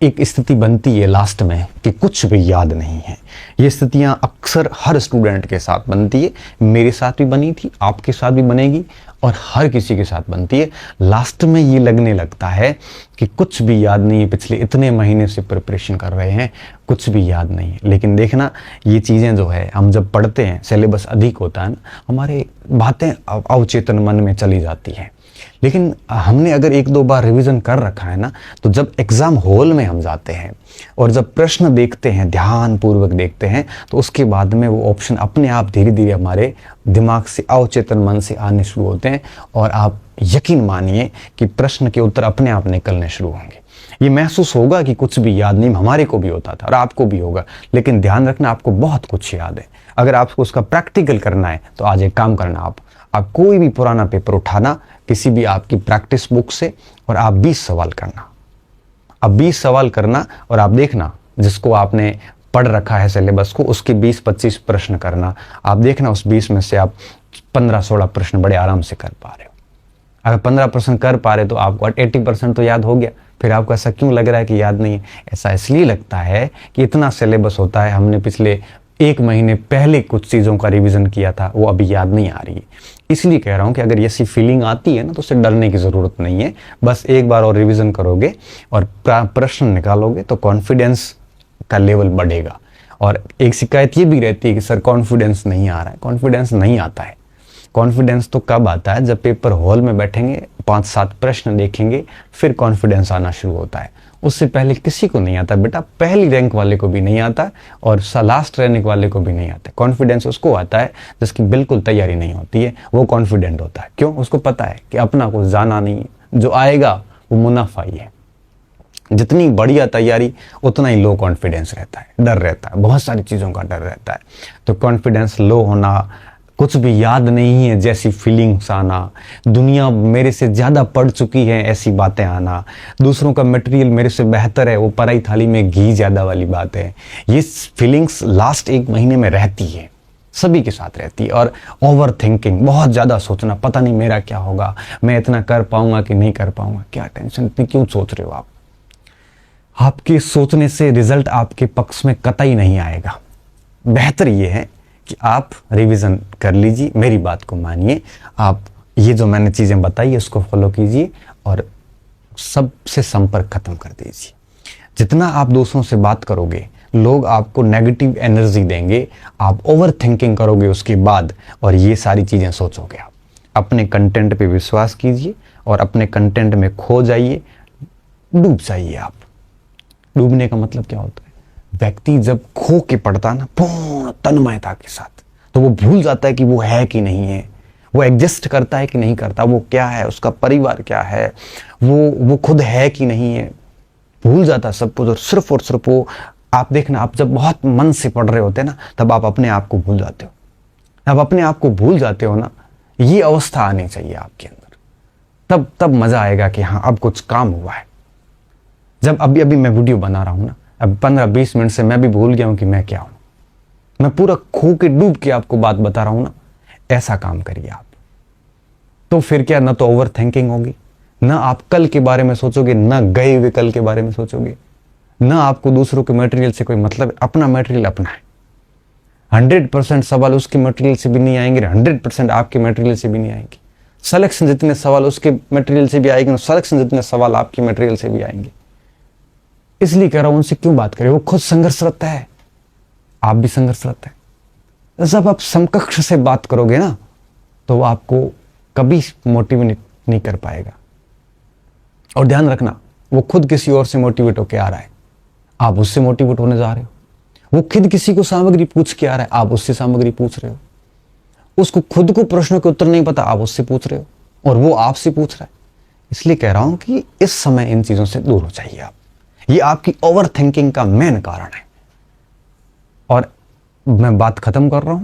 एक स्थिति बनती है लास्ट में कि कुछ भी याद नहीं है। ये स्थितियां अक्सर हर स्टूडेंट के साथ बनती है, मेरे साथ भी बनी थी, आपके साथ भी बनेगी और हर किसी के साथ बनती है। लास्ट में ये लगने लगता है कि कुछ भी याद नहीं है, पिछले इतने महीने से प्रिपरेशन कर रहे हैं, कुछ भी याद नहीं है। लेकिन देखना, ये चीज़ें जो है हम जब पढ़ते हैं, सिलेबस अधिक होता है ना, हमारे बातें अवचेतन मन में चली जाती हैं। लेकिन हमने अगर एक दो बार रिवीजन कर रखा है ना, तो जब एग्जाम हॉल में हम जाते हैं और जब प्रश्न देखते हैं, ध्यान पूर्वक देखते हैं, तो उसके बाद में वो ऑप्शन अपने आप धीरे धीरे हमारे दिमाग से, अवचेतन मन से आने शुरू होते हैं और आप यकीन मानिए कि प्रश्न के उत्तर अपने आप निकलने शुरू होंगे। ये महसूस होगा कि कुछ भी याद नहीं, हमारे को भी होता था और आपको भी होगा, लेकिन ध्यान रखना, आपको बहुत कुछ याद है। अगर आपको उसका प्रैक्टिकल करना है तो आज एक काम करना, आप कोई भी पुराना पेपर उठाना, किसी भी आपकी प्रैक्टिस बुक से, और आप 20 सवाल करना। अब 20 सवाल करना और आप देखना, जिसको आपने पढ़ रखा है सिलेबस को, उसके 20-25 प्रश्न करना। आप देखना उस 20 में से आप 15-16 प्रश्न बड़े आराम से कर पा रहे हो। अगर 15 प्रश्न कर पा रहे तो आपको 80% तो याद हो गया। फिर आपको ऐसा क्यों लग रहा है कि याद नहीं है? ऐसा इसलिए लगता है कि इतना सिलेबस होता है, हमने पिछले 1 महीने पहले कुछ चीज़ों का रिवीजन किया था, वो अभी याद नहीं आ रही है। इसलिए कह रहा हूँ कि अगर ऐसी फीलिंग आती है ना, तो उससे डरने की ज़रूरत नहीं है। बस एक बार और रिवीजन करोगे और प्रश्न निकालोगे तो कॉन्फिडेंस का लेवल बढ़ेगा। और एक शिकायत ये भी रहती है कि सर कॉन्फिडेंस नहीं आ रहा है। कॉन्फिडेंस नहीं आता है। कॉन्फिडेंस तो कब आता है? जब पेपर हॉल में बैठेंगे, 5-7 प्रश्न देखेंगे, फिर कॉन्फिडेंस आना शुरू होता है। उससे पहले किसी को नहीं आता बेटा, पहली रैंक वाले को भी नहीं आता और लास्ट रैंक वाले को भी नहीं आता। कॉन्फिडेंस उसको आता है जिसकी बिल्कुल तैयारी नहीं होती है, वो कॉन्फिडेंट होता है। क्यों? उसको पता है कि अपना कुछ जाना नहीं है, जो आएगा वो मुनाफा ही है। जितनी बढ़िया तैयारी उतना ही लो कॉन्फिडेंस रहता है, डर रहता है, बहुत सारी चीज़ों का डर रहता है। तो कॉन्फिडेंस लो होना, कुछ भी याद नहीं है जैसी फीलिंग्स आना, दुनिया मेरे से ज़्यादा पढ़ चुकी है ऐसी बातें आना, दूसरों का मटेरियल मेरे से बेहतर है, वो पराई थाली में घी ज़्यादा वाली बात है। ये फीलिंग्स लास्ट 1 महीने में रहती है, सभी के साथ रहती है। और ओवर थिंकिंग, बहुत ज़्यादा सोचना, पता नहीं मेरा क्या होगा, मैं इतना कर पाऊंगा कि नहीं कर पाऊंगा। क्या टेंशन, इतनी क्यों सोच रहे हो आप? आपके सोचने से रिजल्ट आपके पक्ष में कतई नहीं आएगा। बेहतर ये है कि आप रिवीजन कर लीजिए, मेरी बात को मानिए, आप ये जो मैंने चीज़ें बताई उसको फॉलो कीजिए और सबसे संपर्क खत्म कर दीजिए। जितना आप दूसरों से बात करोगे, लोग आपको नेगेटिव एनर्जी देंगे, आप ओवर थिंकिंग करोगे उसके बाद, और ये सारी चीज़ें सोचोगे। आप अपने कंटेंट पे विश्वास कीजिए और अपने कंटेंट में खो जाइए, डूब जाइए। आप डूबने का मतलब क्या होता है? व्यक्ति जब खो के पढ़ता है ना पूर्ण तन्मयता के साथ, तो वो भूल जाता है कि वो है कि नहीं है, वो एग्जिस्ट करता है कि नहीं करता, वो क्या है, उसका परिवार क्या है, वो खुद है कि नहीं है, भूल जाता है सब कुछ। और सिर्फ वो, आप देखना, आप जब बहुत मन से पढ़ रहे होते हैं ना, तब आप अपने आप को भूल जाते हो। अब अपने आप को भूल जाते हो ना, ये अवस्था आनी चाहिए आपके अंदर, तब मजा आएगा कि हाँ अब कुछ काम हुआ है। जब अभी मैं वीडियो बना रहा हूं ना, अब 15-20 मिनट से मैं भी भूल गया हूं कि मैं क्या हूं, मैं पूरा खो के डूब के आपको बात बता रहा हूं ना, ऐसा काम करिए आप। तो फिर क्या, ना तो ओवर थिंकिंग होगी, ना आप कल के बारे में सोचोगे, ना गए हुए कल के बारे में सोचोगे, ना आपको दूसरों के मटेरियल से कोई मतलब। अपना मटेरियल अपना है। 100% सवाल उसके मटेरियल से भी नहीं आएंगे, 100% आपके मटेरियल से भी नहीं आएंगे। सिलेक्शन जितने सवाल उसके मटेरियल से भी आएंगे, सिलेक्शन जितने सवाल आपके मटेरियल से भी आएंगे। इसलिए कह रहा हूं, उनसे क्यों बात करें, वो खुद संघर्षरत है, आप भी संघर्षरत है। जब आप समकक्ष से बात करोगे ना, तो वो आपको कभी मोटिवेट नहीं कर पाएगा। और ध्यान रखना, वो खुद किसी और से मोटिवेट होकर आ रहा है, आप उससे मोटिवेट होने जा रहे हो। वो खुद किसी को सामग्री पूछ के आ रहा है, आप उससे सामग्री पूछ रहे हो। उसको खुद को प्रश्नों के उत्तर नहीं पता, आप उससे पूछ रहे हो, और वो आपसे पूछ रहा है। इसलिए कह रहा हूं कि इस समय इन चीजों से दूर हो जाइए आप। ये आपकी ओवर थिंकिंग का मेन कारण है। और मैं बात खत्म कर रहा हूं।